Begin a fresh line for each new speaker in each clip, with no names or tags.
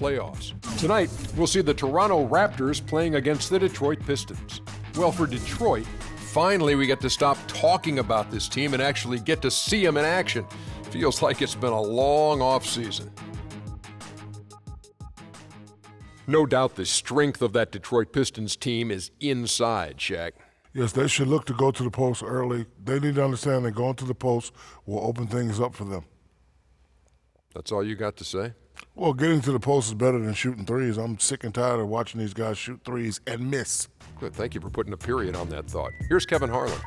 playoffs. Tonight, we'll see the Toronto Raptors playing against the Detroit Pistons. Well, for Detroit, finally we get to stop talking about this team and actually get to see them in action. Feels like it's been a long offseason. No doubt the strength of that Detroit Pistons team is inside, Shaq.
Yes, they should look to go to the post early. They need to understand that going to the post will open things up for them.
That's all you got to say?
Well, getting to the post is better than shooting threes. I'm sick and tired of watching these guys shoot threes and miss.
Good. Thank you for putting a period on that thought. Here's Kevin Harlan.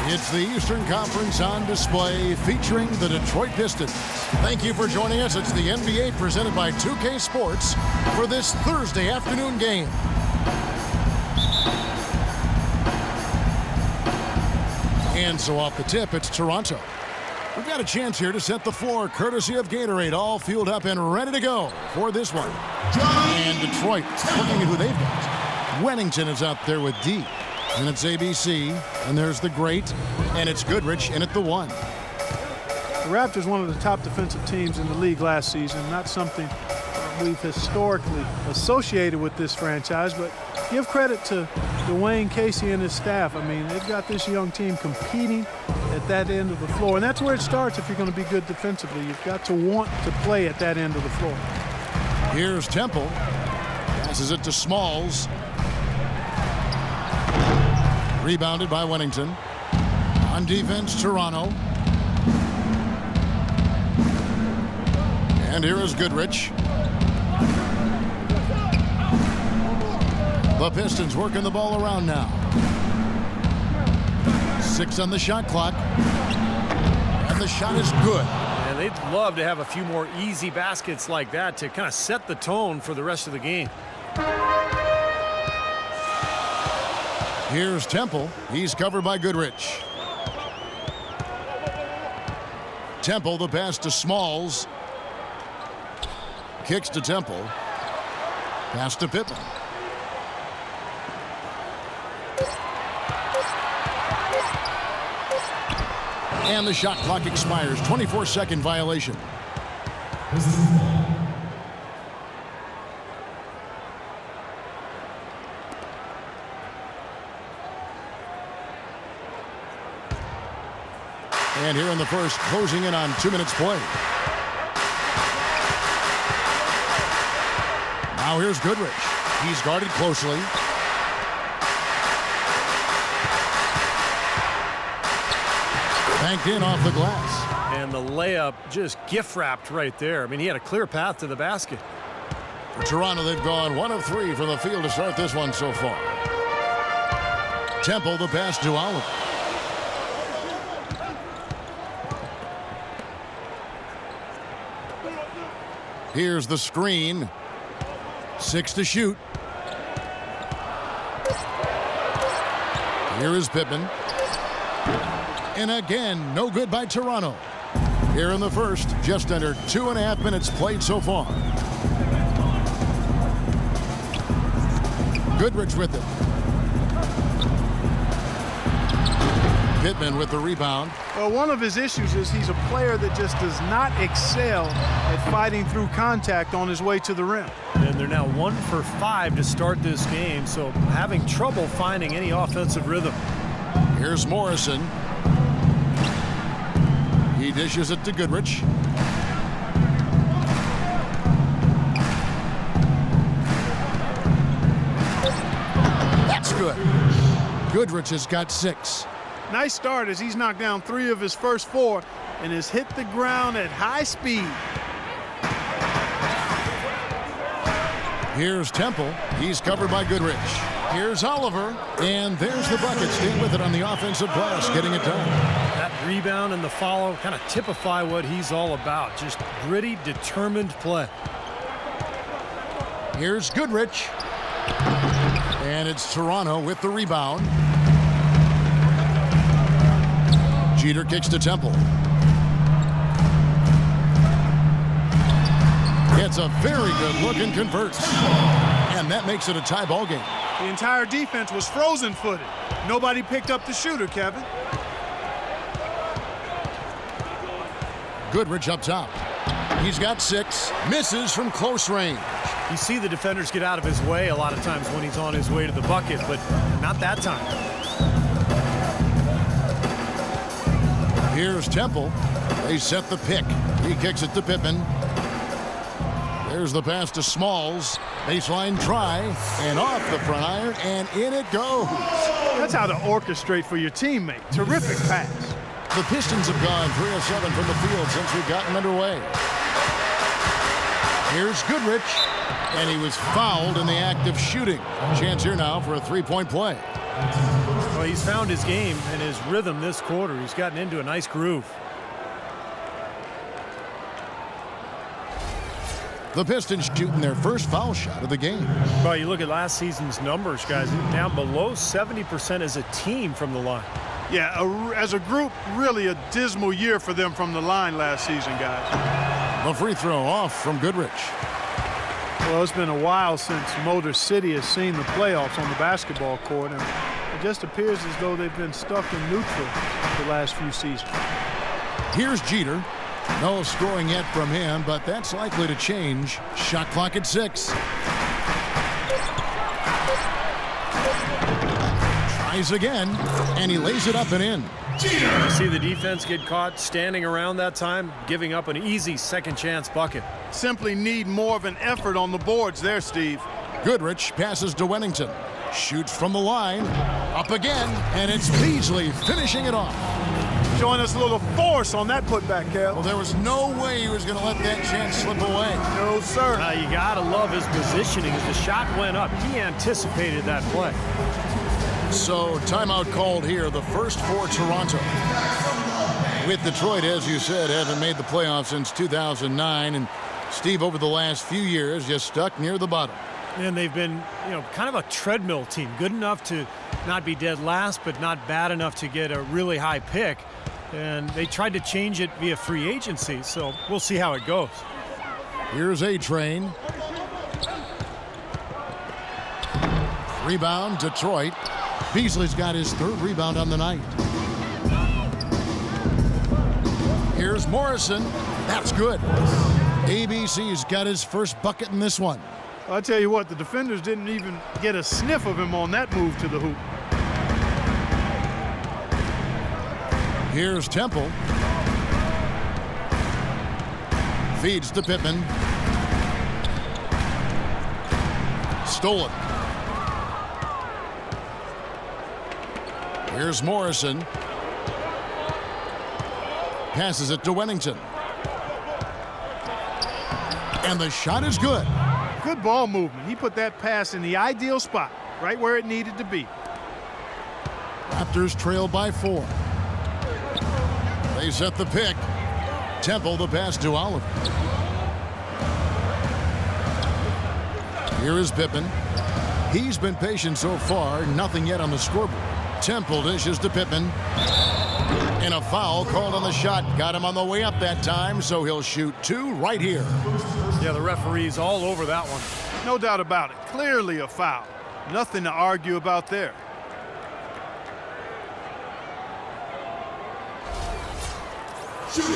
It's the Eastern Conference on display featuring the Detroit Pistons. Thank you for joining us. It's the NBA presented by 2K Sports for this Thursday afternoon game. And so off the tip, it's Toronto. We've got a chance here to set the floor courtesy of Gatorade, all fueled up and ready to go for this one. And Detroit, looking at who they've got. Wennington is out there with D. And it's ABC, and there's the great, and it's Goodrich in at the one.
The Raptors, one of the top defensive teams in the league last season. Not something we've historically associated with this franchise, but give credit to Dwayne Casey and his staff. I mean, they've got this young team competing at that end of the floor, and that's where it starts if you're going to be good defensively. You've got to want to play at that end of the floor.
Here's Temple. Passes it to Smalls. Rebounded by Wennington. On defense, Toronto. And here is Goodrich. The Pistons working the ball around now. 6 on the shot clock. And the shot is good.
And they'd love to have a few more easy baskets like that to kind of set the tone for the rest of the game.
Here's Temple. He's covered by Goodrich. Temple, the pass to Smalls. Kicks to Temple. Pass to Pippen. And the shot clock expires. 24-second violation. And here in the first, closing in on 2 minutes play. Now here's Goodrich. He's guarded closely. Banked in off the glass.
And the layup just gift wrapped right there. I mean, he had a clear path to the basket.
For Toronto, they've gone 1 of 3 from the field to start this one so far. Temple, the pass to Oliver. Here's the screen. 6 to shoot. Here is Pippen. And again, no good by Toronto. Here in the first, just under 2.5 minutes played so far. Goodrich with it. Pittman with the rebound.
Well, one of his issues is he's a player that just does not excel at fighting through contact on his way to the rim.
And they're now 1 for 5 to start this game, so having trouble finding any offensive rhythm.
Here's Morrison. He dishes it to Goodrich. That's good. Goodrich has got 6.
Nice start as he's knocked down 3 of his first 4 and has hit the ground at high speed.
Here's Temple. He's covered by Goodrich. Here's Oliver. And there's the bucket. Staying with it on the offensive glass, getting it done.
That rebound and the follow kind of typify what he's all about. Just gritty, determined play.
Here's Goodrich. And it's Toronto with the rebound. Jeter kicks to Temple. It's a very good look and converts. And that makes it a tie ball game.
The entire defense was frozen-footed. Nobody picked up the shooter, Kevin.
Goodrich up top. He's got 6. Misses from close range.
You see the defenders get out of his way a lot of times when he's on his way to the bucket, but not that time.
Here's Temple. They set the pick. He kicks it to Pippen. There's the pass to Smalls. Baseline try, and off the front iron, and in it goes.
That's how to orchestrate for your teammate. Terrific pass.
The Pistons have gone 3 of 7 from the field since we've gotten underway. Here's Goodrich, and he was fouled in the act of shooting. Chance here now for a three-point play.
Well, he's found his game and his rhythm this quarter. He's gotten into a nice groove.
The Pistons shooting their first foul shot of the game.
Well, you look at last season's numbers, guys, down below 70% as a team from the line.
Yeah, as a group, really a dismal year for them from the line last season, guys.
The free throw off from Goodrich.
Well, it's been a while since Motor City has seen the playoffs on the basketball court, and it just appears as though they've been stuck in neutral the last few seasons.
Here's Jeter. No scoring yet from him, but that's likely to change. Shot clock at 6. Tries again, and he lays it up and in.
You see the defense get caught standing around that time, giving up an easy second chance bucket.
Simply need more of an effort on the boards there, Steve.
Goodrich passes to Wennington. Shoots from the line. Up again, and it's Beasley finishing it off.
Showing us a little force on that putback, Cal.
Well, there was no way he was going to let that chance slip away.
No, sir.
You got to love his positioning. As the shot went up, he anticipated that play.
So, timeout called here, the first for Toronto. With Detroit, as you said, haven't made the playoffs since 2009. And Steve, over the last few years, just stuck near the bottom.
And they've been, kind of a treadmill team. Good enough to not be dead last, but not bad enough to get a really high pick. And they tried to change it via free agency, so we'll see how it goes.
Here's A-Train. Rebound, Detroit. Beasley's got his 3rd rebound on the night. Here's Morrison. That's good. ABC's got his first bucket in this one.
I'll tell you what, the defenders didn't even get a sniff of him on that move to the hoop.
Here's Temple. Feeds to Pippen. Stolen. Here's Morrison. Passes it to Wennington. And the shot is good.
Good ball movement. He put that pass in the ideal spot, right where it needed to be.
Raptors trail by 4. They set the pick. Temple the pass to Oliver. Here is Pippen. He's been patient so far. Nothing yet on the scoreboard. Temple dishes to Pippen. And a foul called on the shot. Got him on the way up that time, so he'll shoot 2 right here.
Yeah, the referee's all over that one.
No doubt about it. Clearly a foul. Nothing to argue about there.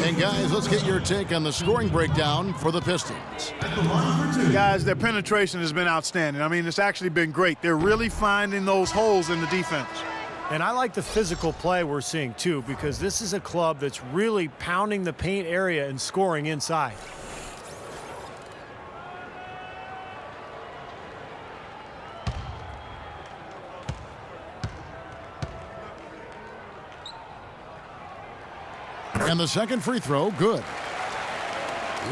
And guys, let's get your take on the scoring breakdown for the Pistons.
Guys, their penetration has been outstanding. I mean, it's actually been great. They're really finding those holes in the defense.
And I like the physical play we're seeing, too, because this is a club that's really pounding the paint area and scoring inside.
And the second free throw, good.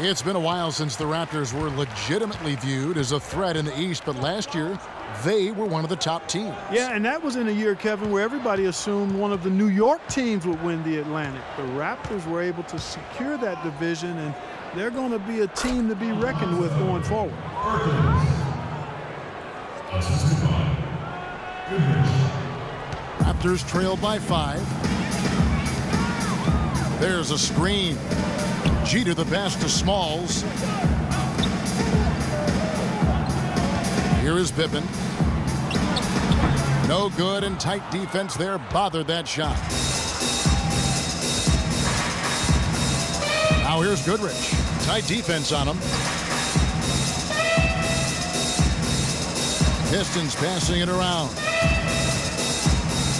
It's been a while since the Raptors were legitimately viewed as a threat in the East, but last year, they were one of the top teams.
Yeah, and that was in a year, Kevin, where everybody assumed one of the New York teams would win the Atlantic. The Raptors were able to secure that division, and they're going to be a team to be reckoned with going forward.
Raptors trail by 5. There's a screen. Jeter the pass to Smalls. Here is Pippen. No good, and tight defense there bothered that shot. Now Now here's Goodrich. Tight defense on him. Pistons passing it around.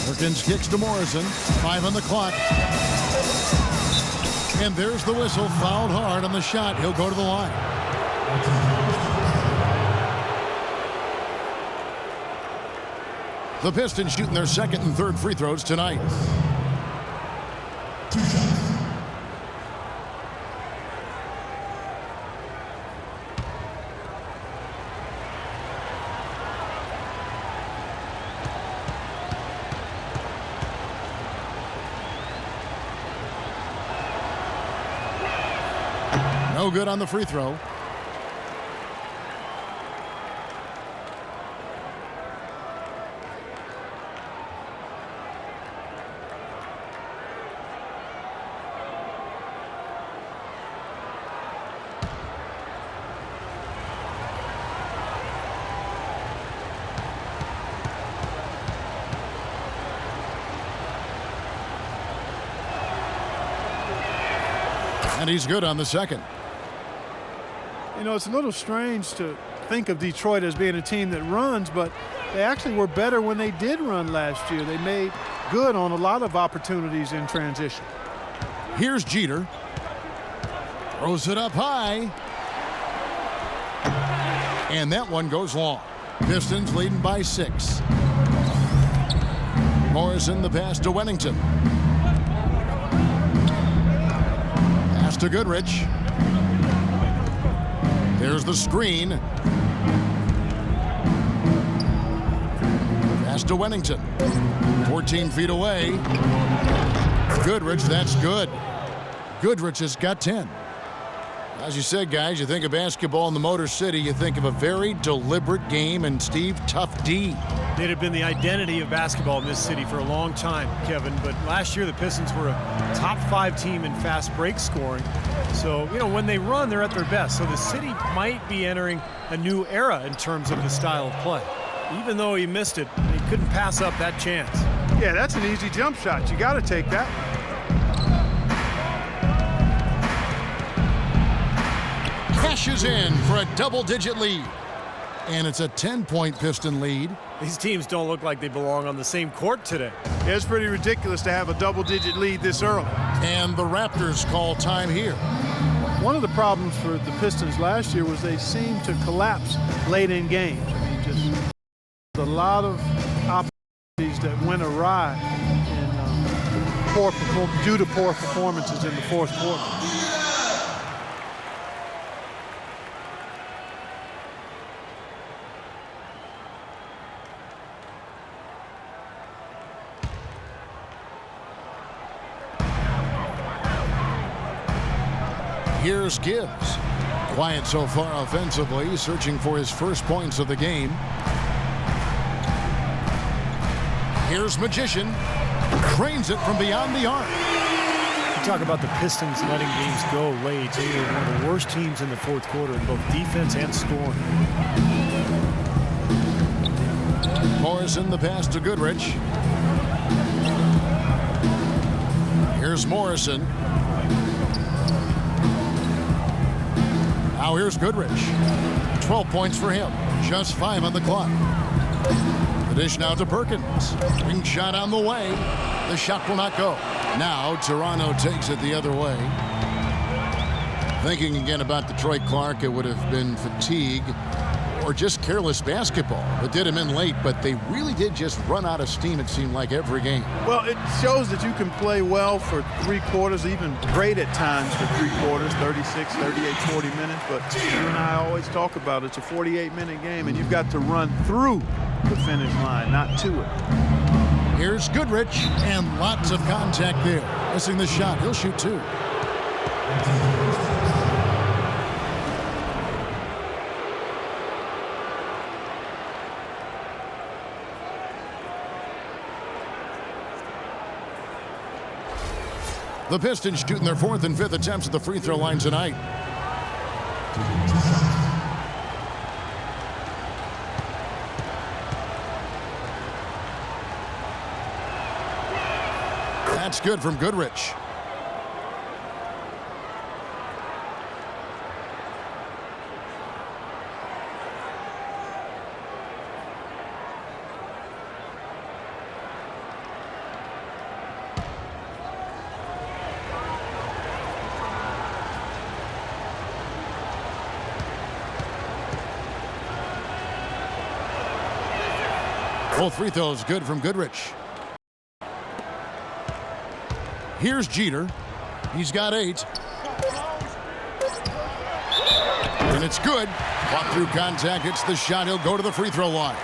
Perkins kicks to Morrison. 5 on the clock. And there's the whistle. Fouled hard on the shot. He'll go to the line. The Pistons shooting their second and third free throws tonight. No good on the free throw. And he's good on the second.
You know, it's a little strange to think of Detroit as being a team that runs, but they actually were better when they did run last year. They made good on a lot of opportunities in transition.
Here's Jeter. Throws it up high. And that one goes long. Pistons leading by 6. Morrison the pass to Wennington. Pass to Goodrich. There's the screen. Pass to Wennington. 14 feet away. Goodrich, that's good. Goodrich has got 10. As you said, guys, you think of basketball in the Motor City, you think of a very deliberate game, and Steve, tough D.
It had been the identity of basketball in this city for a long time, Kevin, but last year the Pistons were a top 5 team in fast break scoring. So, you know, when they run, they're at their best. So the city might be entering a new era in terms of the style of play. Even though he missed it, he couldn't pass up that chance.
Yeah, that's an easy jump shot. You got to take that.
Cashes in for a double-digit lead. And it's a 10-point Piston lead.
These teams don't look like they belong on the same court today.
Yeah, it's pretty ridiculous to have a double-digit lead this early.
And the Raptors call time here.
One of the problems for the Pistons last year was they seemed to collapse late in games. I mean, just a lot of opportunities that went awry due to poor performances in the fourth quarter.
Here's Gibbs. Quiet so far offensively, searching for his first points of the game. Here's Magician. Trains it from beyond the arc.
You talk about the Pistons letting games go late. They were one of the worst teams in the fourth quarter in both defense and scoring.
Morrison the pass to Goodrich. Here's Morrison. Now here's Goodrich. 12 points for him. Just 5 on the clock. The dish now to Perkins. Ring shot on the way. The shot will not go. Now Toronto takes it the other way. Thinking again about Detroit, Clark, it would have been fatigue or just careless basketball that did him in late, but they really did just run out of steam, it seemed like, every game.
Well, it shows that you can play well for 3 quarters, even great at times for 3 quarters, 36, 38, 40 minutes. But you and I always talk about it's a 48-minute game, and you've got to run through the finish line, not to it.
Here's Goodrich, and lots of contact there. Missing the shot. He'll shoot 2. The Pistons shooting their 4th and 5th attempts at the free throw line tonight. That's good from Goodrich. Both free throws good from Goodrich. Here's Jeter. He's got 8. And it's good. Fought through contact. It's the shot. He'll go to the free throw line.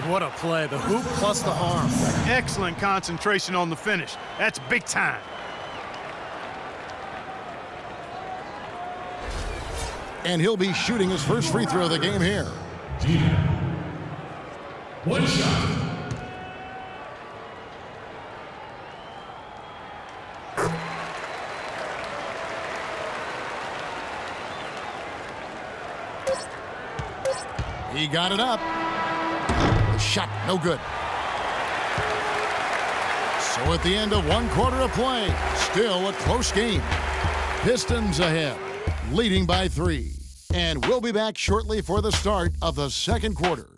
What a play. The hoop plus the arm.
Excellent concentration on the finish. That's big time.
And he'll be shooting his first free throw of the game here.
One shot.
He got it up. The shot, no good. So at the end of 1 quarter of play, still a close game. Pistons ahead, leading by 3. And we'll be back shortly for the start of the second quarter.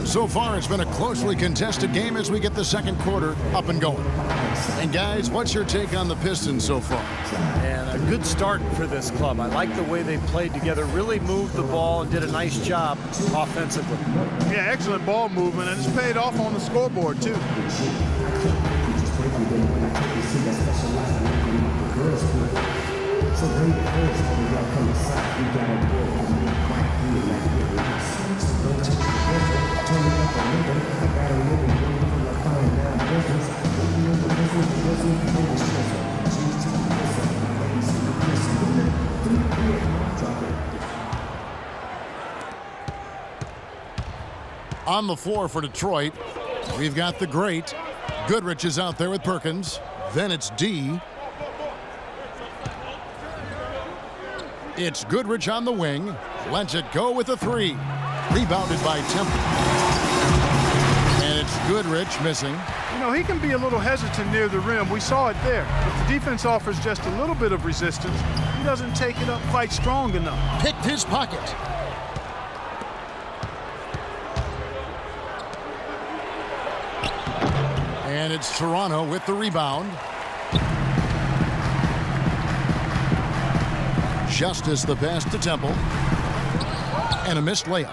So far, it's been a closely contested game as we get the second quarter up and going. And guys, what's your take on the Pistons so far?
And a good start for this club. I like the way they played together, really moved the ball and did a nice job offensively.
Yeah, excellent ball movement, and it's paid off on the scoreboard, too.
On the floor for Detroit, we've got the great. Goodrich is out there with Perkins. Then it's D. It's Goodrich on the wing. Lets it go with a 3. Rebounded by Temple. And it's Goodrich missing.
You know, he can be a little hesitant near the rim. We saw it there. If the defense offers just a little bit of resistance, he doesn't take it up quite strong enough.
Picked his pocket. And it's Toronto with the rebound. Justice the pass to Temple. And a missed layup.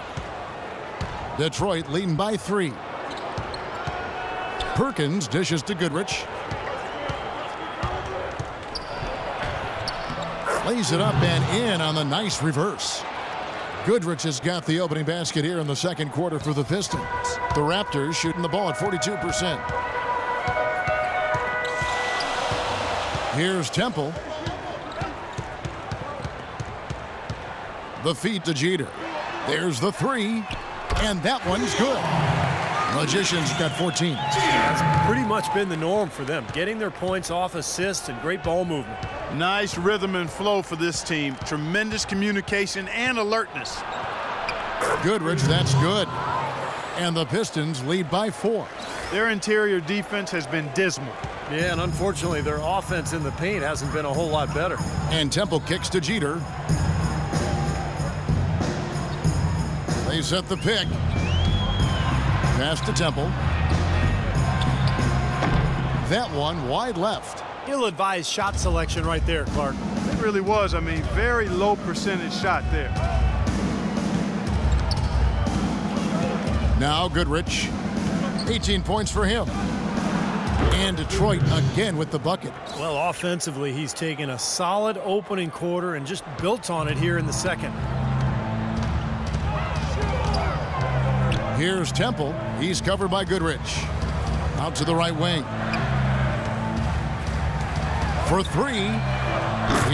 Detroit leading by 3. Perkins dishes to Goodrich. Lays it up and in on the nice reverse. Goodrich has got the opening basket here in the second quarter for the Pistons. The Raptors shooting the ball at 42%. Here's Temple. The feed to Jeter. There's the 3. And that one's good. Magicians got 14.
That's pretty much been the norm for them. Getting their points off assists and great ball movement.
Nice rhythm and flow for this team. Tremendous communication and alertness.
Goodrich, that's good. And the Pistons lead by 4.
Their interior defense has been dismal.
Yeah, and unfortunately, their offense in the paint hasn't been a whole lot better.
And Temple kicks to Jeter. They set the pick. Pass to Temple. That one wide left.
Ill-advised shot selection right there, Clark.
It really was. I mean, very low percentage shot there.
Now Goodrich. 18 points for him. And Detroit again with the bucket.
Well, offensively, he's taken a solid opening quarter and just built on it here in the second.
Here's Temple. He's covered by Goodrich. Out to the right wing. For 3.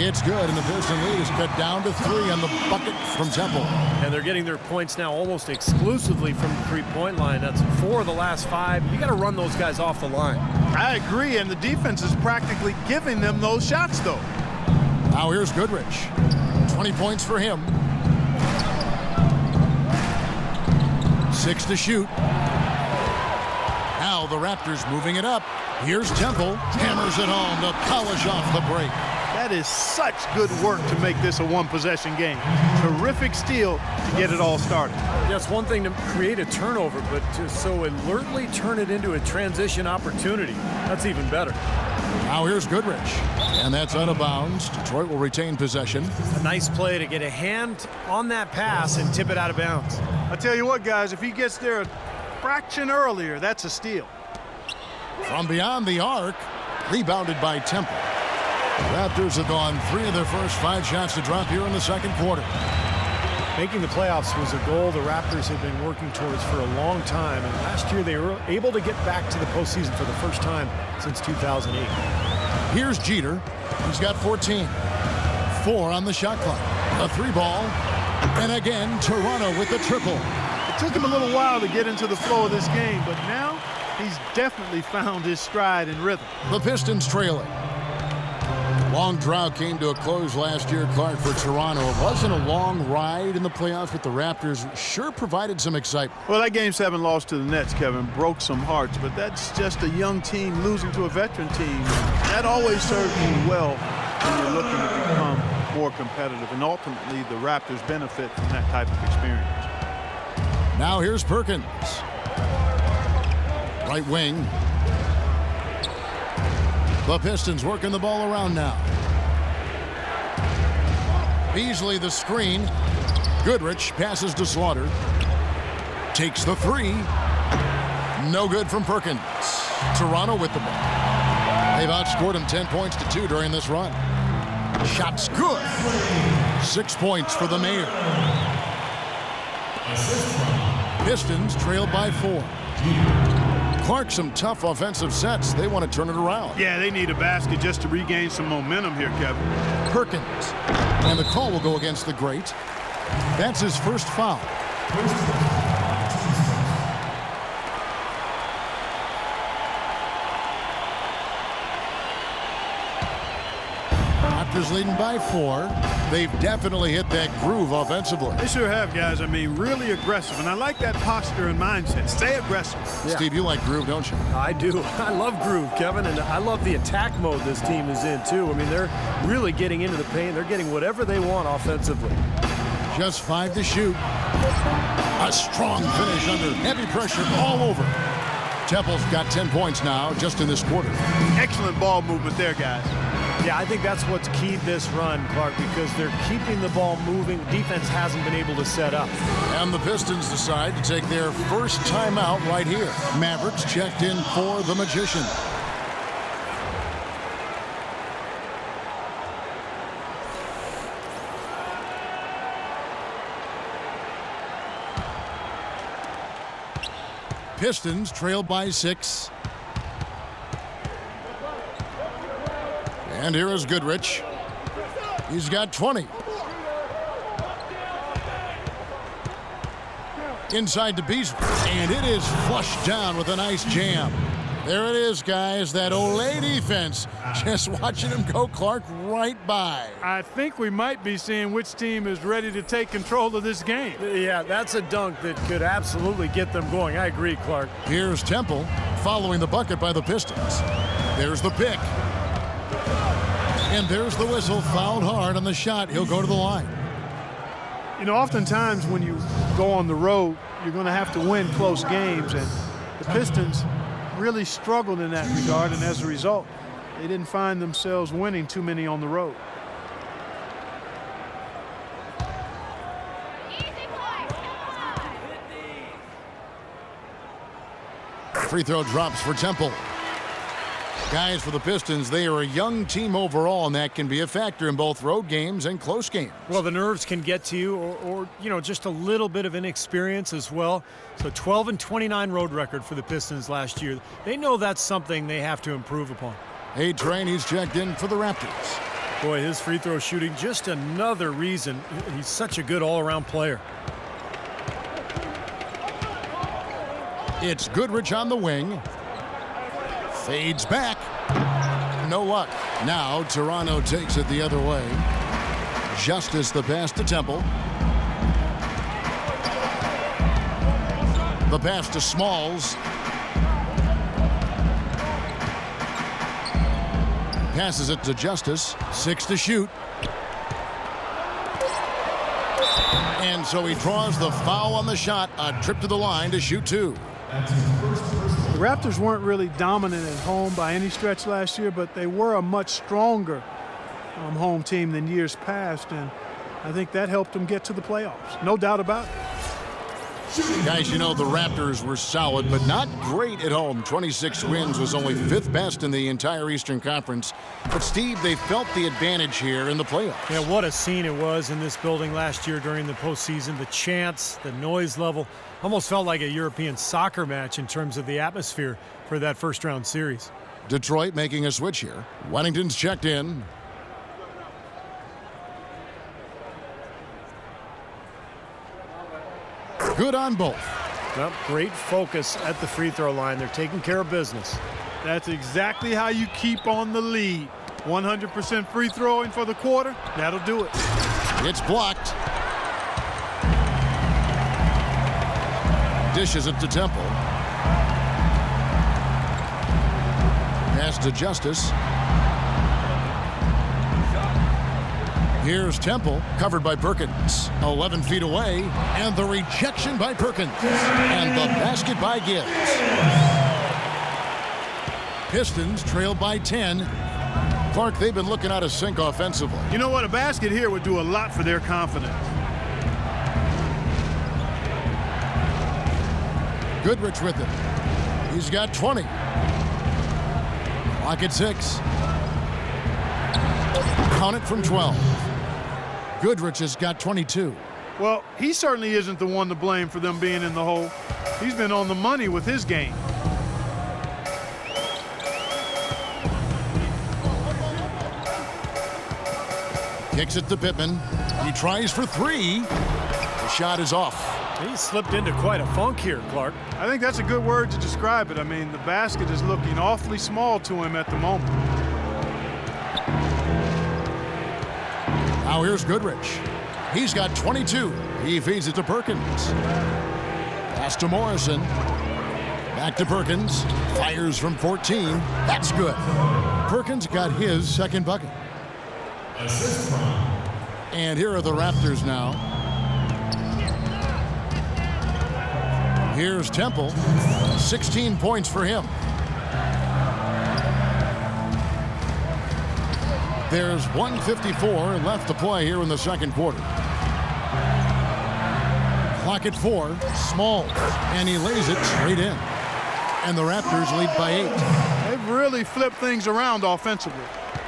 It's good, and the Piston lead is cut down to 3 on the bucket from Temple.
And they're getting their points now almost exclusively from the three-point line. That's 4 of the last 5. You got to run those guys off the line.
I agree, and the defense is practically giving them those shots, though.
Now here's Goodrich. 20 points for him. 6 to shoot. Now the Raptors moving it up. Here's Temple. Hammers it home to polish off the break.
That That is such good work to make this a one-possession game. Terrific steal to get it all started.
Yeah, it's one thing to create a turnover, but to so alertly turn it into a transition opportunity, that's even better.
Now here's Goodrich, and that's out of bounds. Detroit will retain possession.
A nice play to get a hand on that pass and tip it out of bounds.
I tell you what, guys, if he gets there a fraction earlier, that's a steal.
From beyond the arc, rebounded by Temple. The Raptors have gone 3 of their first 5 shots to drop here in the second quarter.
Making the playoffs was a goal the Raptors have been working towards for a long time, and last year they were able to get back to the postseason for the first time since 2008.
Here's Jeter. He's got 14. 4 on the shot clock. A 3 ball. And again, Toronto with the triple.
It took him a little while to get into the flow of this game, but now he's definitely found his stride and rhythm.
The Pistons trailing. Long drought came to a close last year, Clark, for Toronto. It wasn't a long ride in the playoffs, but the Raptors sure provided some excitement.
Well, that Game 7 loss to the Nets, Kevin, broke some hearts, but that's just a young team losing to a veteran team. That always serves you well when you're looking to become more competitive, and ultimately the Raptors benefit from that type of experience.
Now here's Perkins. Right wing. The Pistons working the ball around now. Beasley the screen. Goodrich passes to Slaughter. Takes the 3. No good from Perkins. Toronto with the ball. They've outscored him 10 points to 2 during this run. Shot's good. 6 points for the Mayor. Pistons trailed by 4. Clark, some tough offensive sets. They want to turn it around.
Yeah, they need a basket just to regain some momentum here, Kevin.
Perkins. And the call will go against the great. That's his first foul. Raptors leading by 4. They've definitely hit that groove offensively.
They sure have, guys. I mean, really aggressive. And I like that posture and mindset. Stay aggressive.
Yeah.
Steve, you like groove, don't you?
I do. I love groove, Kevin, and I love the attack mode this team is in, too. I mean, they're really getting into the paint. They're getting whatever they want offensively.
Just 5 to shoot. A strong finish under heavy pressure all over. Temple's got 10 points now just in this quarter.
Excellent ball movement there, guys.
Yeah, I think that's what's keyed this run, Clark, because they're keeping the ball moving. Defense hasn't been able to set up.
And the Pistons decide to take their first timeout right here. Mavericks checked in for the Magician. Pistons trail by 6. And here is Goodrich. He's got 20. Inside to Beasley. And it is flushed down with a nice jam. There it is, guys. That Olay defense. Just watching him go, Clark, right by.
I think we might be seeing which team is ready to take control of this game.
Yeah, that's a dunk that could absolutely get them going. I agree, Clark.
Here's Temple following the bucket by the Pistons. There's the pick. And there's the whistle. Fouled hard on the shot. He'll go to the line.
You know, oftentimes when you go on the road, you're going to have to win close games, and the Pistons really struggled in that regard, and as a result, they didn't find themselves winning too many on the road.
Free throw drops for Temple. Guys, for the Pistons, they are a young team overall, and that can be a factor in both road games and close games.
Well, the nerves can get to you, or you know, just a little bit of inexperience as well. So 12-29 road record for the Pistons last year. They know that's something they have to improve upon.
Hey, Train, he's checked in for the Raptors.
Boy, his free throw shooting, just another reason he's such a good all-around player.
It's Goodrich on the wing. Fades back. No luck. Now Toronto takes it the other way. Justice the pass to Temple. The pass to Smalls. passes it to Justice. 6 to shoot. And so he draws the foul on the shot. A trip to the line to shoot 2.
The Raptors weren't really dominant at home by any stretch last year, but they were a much stronger home team than years past, and I think that helped them get to the playoffs. No doubt about it.
Guys, you know, the Raptors were solid, but not great at home. 26 wins was only 5th best in the entire Eastern Conference. But, Steve, they felt the advantage here in the playoffs.
Yeah, what a scene it was in this building last year during the postseason. The chants, the noise level, almost felt like a European soccer match in terms of the atmosphere for that first-round series.
Detroit making a switch here. Wennington's checked in. Good on both.
Well, great focus at the free throw line. They're taking care of business.
That's exactly how you keep on the lead. 100% free throwing for the quarter. That'll do it.
It's blocked. Dishes it to Temple. Pass to Justice. Here's Temple, covered by Perkins. 11 feet away, and the rejection by Perkins. And the basket by Gibbs. Pistons trail by 10. Clark, they've been looking out of sync offensively.
You know what? A basket here would do a lot for their confidence.
Goodrich with it. He's got 20. Clock at 6. Count it from 12. Goodrich has got 22.
Well, he certainly isn't the one to blame for them being in the hole. He's been on the money with his game.
Kicks it to Pittman. He tries for 3. The shot is off.
He slipped into quite a funk here, Clark.
I think that's a good word to describe it. I mean, the basket is looking awfully small to him at the moment.
Now here's Goodrich. He's got 22. He feeds it to Perkins. Pass to Morrison. Back to Perkins. Fires from 14. That's good. Perkins got his second bucket. And here are the Raptors now. Here's Temple. 16 points for him. There's 1:54 left to play here in the second quarter. Clock at 4. Small. And he lays it straight in. And the Raptors lead by 8.
They've really flipped things around offensively.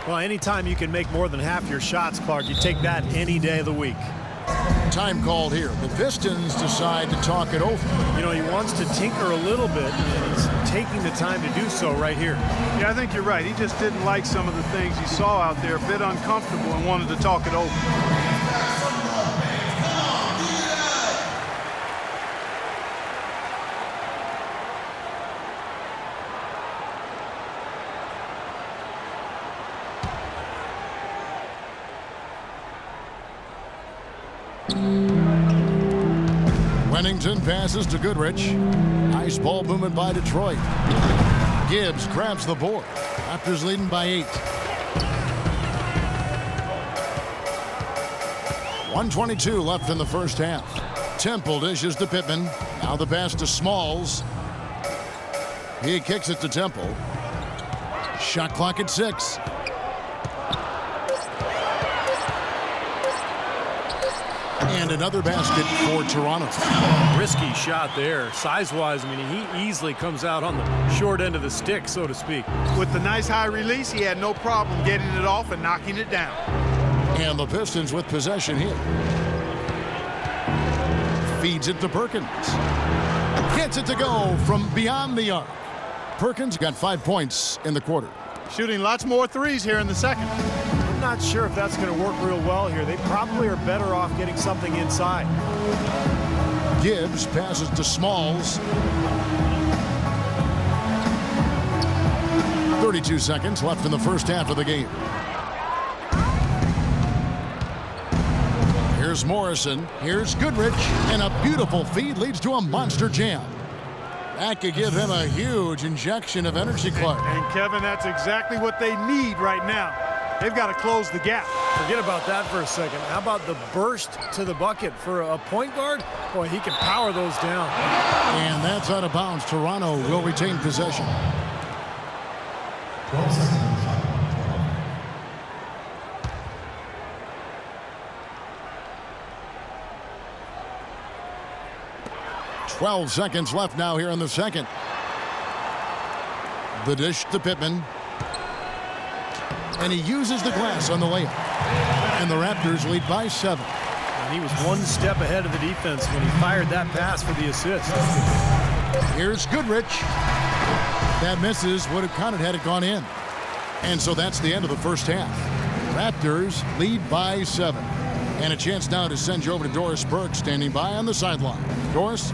Well, anytime you can make more than half your shots, Clark, you take that any day of the week.
Time called here. The Pistons decide to talk it over.
You know, he wants to tinker a little bit, and he's taking the time to do so right here.
Yeah, I think you're right. He just didn't like some of the things he saw out there, a bit uncomfortable, and wanted to talk it over.
Wennington passes to Goodrich. Nice ball movement by Detroit. Gibbs grabs the board. Raptors leading by 8. 1:22 left in the first half. Temple dishes to Pittman. Now the pass to Smalls. He kicks it to Temple. Shot clock at 6. And another basket for Toronto.
Risky shot there. Size-wise, I mean, he easily comes out on the short end of the stick, so to speak.
With the nice high release, he had no problem getting it off and knocking it down.
And the Pistons with possession here. Feeds it to Perkins. Gets it to go from beyond the arc. Perkins got 5 points in the quarter.
Shooting lots more threes here in the second.
I'm not sure if that's going to work real well here. They probably are better off getting something inside.
Gibbs passes to Smalls. 32 seconds left in the first half of the game. Here's Morrison. Here's Goodrich. And a beautiful feed leads to a monster jam. That could give him a huge injection of energy, Clark.
And Kevin, that's exactly what they need right now. They've got to close the gap.
Forget about that for a second. How about the burst to the bucket for a point guard? Boy, he can power those down.
And that's out of bounds. Toronto will retain possession.
12 seconds.
12 seconds left now here in the second. The dish to Pittman. And he uses the glass on the layup. And the Raptors lead by 7.
And he was one step ahead of the defense when he fired that pass for the assist.
Here's Goodrich. That misses. Would have counted had it gone in. And so that's the end of the first half. Raptors lead by 7. And a chance now to send you over to Doris Burke, standing by on the sideline. Doris?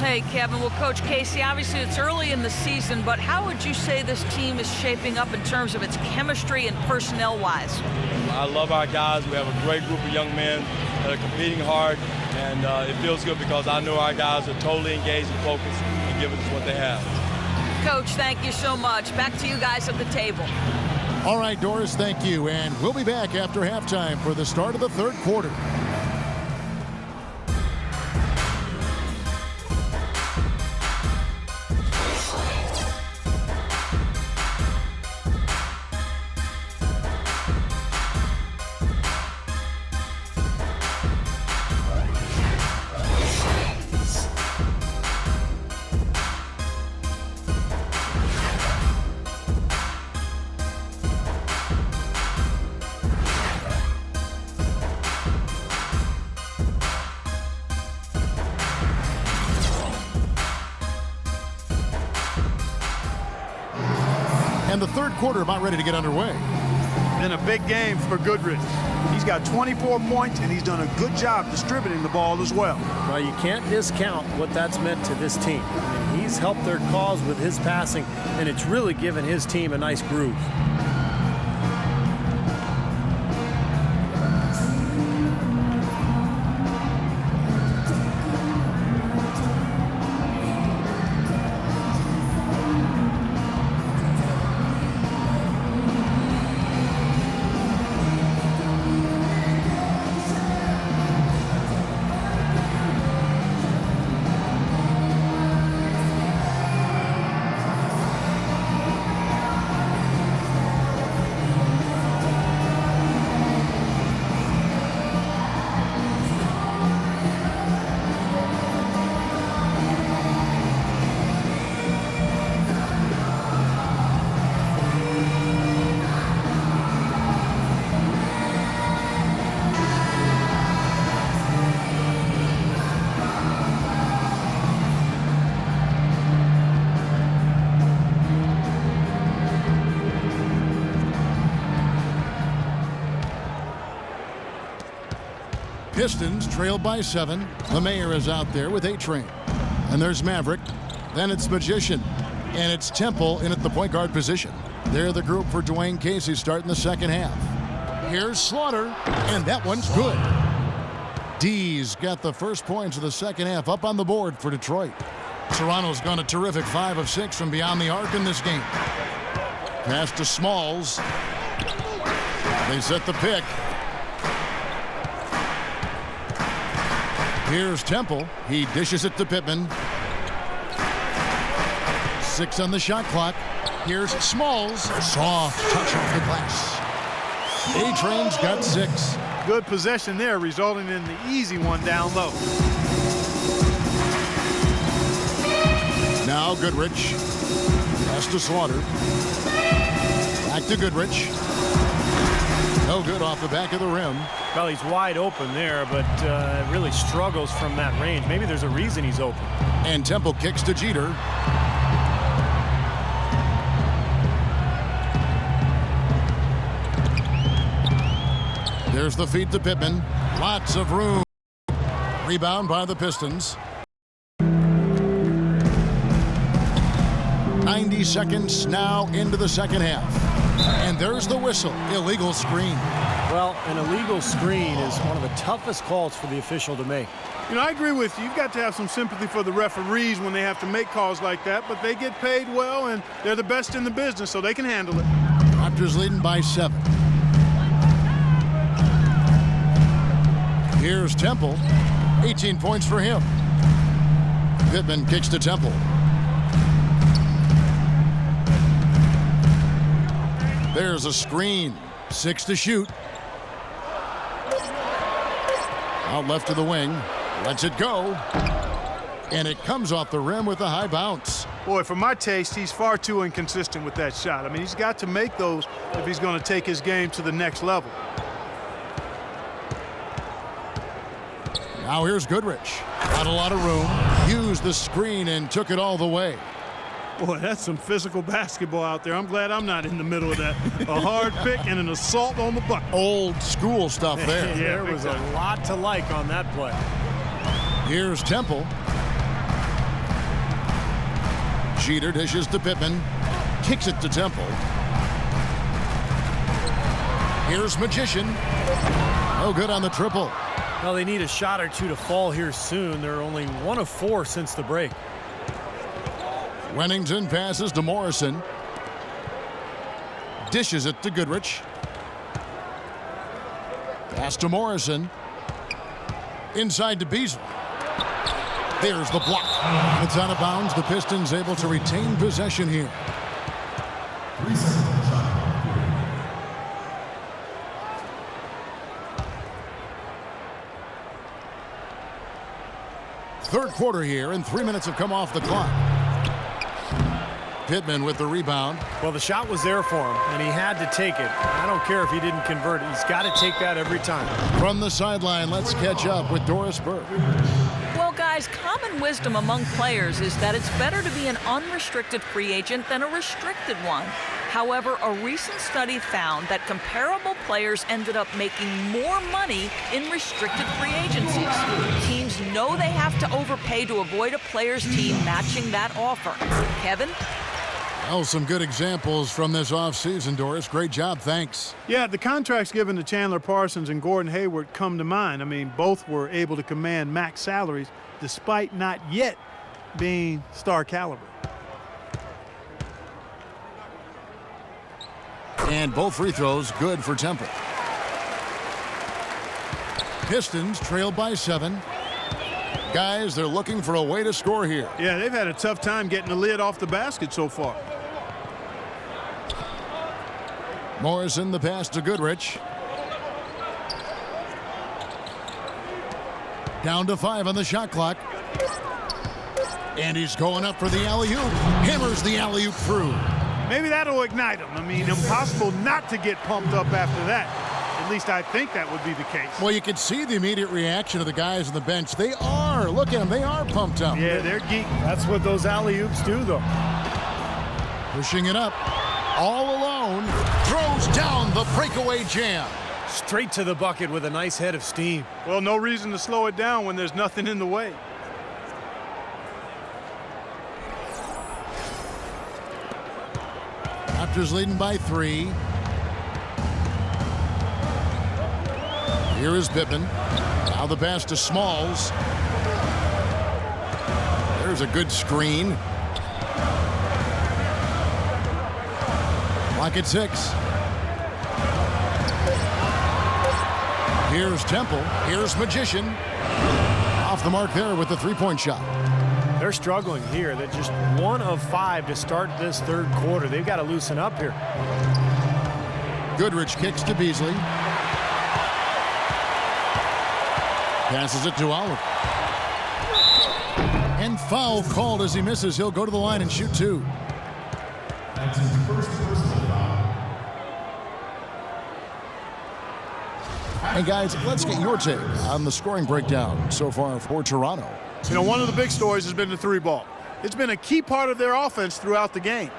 Hey, Kevin. Well, Coach Casey, obviously it's early in the season, but how would you say this team is shaping up in terms of its chemistry and personnel-wise?
I love our guys. We have a great group of young men that are competing hard, and it feels good because I know our guys are totally engaged and focused and giving us what they have.
Coach, thank you so much. Back to you guys at the table.
All right, Doris, thank you. And we'll be back after halftime for the start of the third quarter. And the third quarter about ready to get underway.
Been a big game for Goodrich. He's got 24 points, and he's done a good job distributing the ball as well.
Well, you can't discount what that's meant to this team. I mean, he's helped their cause with his passing, and it's really given his team a nice groove.
Pistons trail by 7. The mayor is out there with A-Train. And there's Maverick. Then it's Magician. And it's Temple in at the point guard position. They're the group for Dwayne Casey starting the second half. Here's Slaughter. And that one's good. D's got the first points of the second half up on the board for Detroit. Toronto's gone a terrific 5 of 6 from beyond the arc in this game. Pass to Smalls. They set the pick. Here's Temple. He dishes it to Pittman. 6 on the shot clock. Here's Smalls. Soft touch off the glass. A-Train's got 6.
Good possession there, resulting in the easy one down low.
Now Goodrich. Pass to Slaughter. Back to Goodrich. No good off the back of the rim.
Well, he's wide open there, but really struggles from that range. Maybe there's a reason he's open.
And Temple kicks to Jeter. There's the feed to Pittman. Lots of room. Rebound by the Pistons. 90 seconds now into the second half. And there's the whistle. Illegal screen.
Well, an illegal screen is one of the toughest calls for the official to make.
You know, I agree with you. You've got to have some sympathy for the referees when they have to make calls like that, but they get paid well, and they're the best in the business, so they can handle it.
Raptors leading by 7. Here's Temple. 18 points for him. Pittman kicks to Temple. There's a screen. 6 to shoot. Out left to the wing. Lets it go. And it comes off the rim with a high bounce.
Boy, for my taste, he's far too inconsistent with that shot. I mean, he's got to make those if he's going to take his game to the next level.
Now here's Goodrich. Got a lot of room. Used the screen and took it all the way.
Boy, that's some physical basketball out there. I'm glad I'm not in the middle of that. A hard pick and an assault on the bucket.
Old school stuff there.
Yeah,
There was a lot to like on that play.
Here's Temple. Jeter dishes to Pittman. Kicks it to Temple. Here's Magician. No good on the triple.
Well, they need a shot or two to fall here soon. They're only 1 of 4 since the break.
Wennington passes to Morrison. Dishes it to Goodrich. Pass to Morrison. Inside to Beasley. There's the block. It's out of bounds. The Pistons able to retain possession here.
3 seconds on the shot.
Third quarter here, and 3 minutes have come off the clock. Pittman with the rebound.
Well, the shot was there for him, and he had to take it. I don't care if he didn't convert it. He's got to take that every time.
From the sideline, let's catch up with Doris Burke.
Well, guys, common wisdom among players is that it's better to be an unrestricted free agent than a restricted one. However, a recent study found that comparable players ended up making more money in restricted free agencies. Teams know they have to overpay to avoid a player's team matching that offer. Kevin?
Oh, some good examples from this offseason, Doris. Great job, thanks.
Yeah, the contracts given to Chandler Parsons and Gordon Hayward come to mind. I mean, both were able to command max salaries despite not yet being star caliber.
And both free throws good for Temple. Pistons trailed by 7. Guys, they're looking for a way to score here.
Yeah, they've had a tough time getting the lid off the basket so far.
Morrison, the pass to Goodrich. Down to 5 on the shot clock. And he's going up for the alley-oop. Hammers the alley-oop through.
Maybe that'll ignite him. I mean, impossible not to get pumped up after that. At least I think that would be the case.
Well, you could see the immediate reaction of the guys on the bench. They are. Look at them. They are pumped up.
Yeah, they're geeking.
That's what those alley-oops do, though.
Pushing it up. All alone. Throws down the breakaway jam.
Straight to the bucket with a nice head of steam.
Well, no reason to slow it down when there's nothing in the way.
Raptors leading by 3. Here is Pittman. Now the pass to Smalls. There's a good screen. Clock at 6. Here's Temple. Here's Magician. Off the mark there with the three-point shot.
They're struggling here. They're just 1 of 5 to start this third quarter. They've got to loosen up here.
Goodrich kicks to Beasley. Passes it to Oliver. And foul called as he misses. He'll go to the line and shoot 2.
That's his first personal foul.
Hey guys, let's get your take on the scoring breakdown so far for Toronto.
You know, one of the big stories has been the 3-ball. It's been a key part of their offense throughout the game.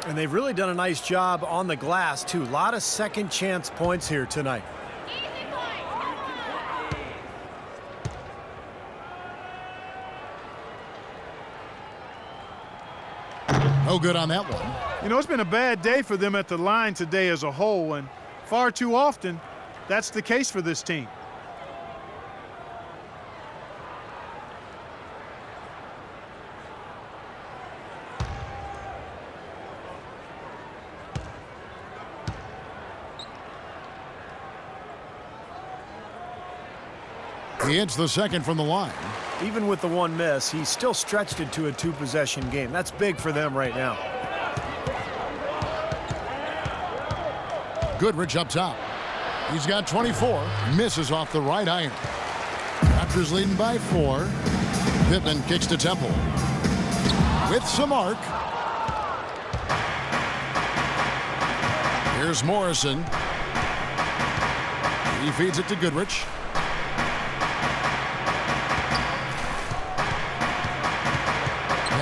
And they've really done a nice job on the glass, too. A lot of second chance points here tonight.
No good on that one.
You know, it's been a bad day for them at the line today as a whole, and far too often that's the case for this team.
He hits the second from the line.
Even with the one miss, he's still stretched into a two-possession game. That's big for them right now.
Goodrich up top. He's got 24. Misses off the right iron. Raptors leading by 4. Pittman kicks to Temple. With some arc. Here's Morrison. He feeds it to Goodrich.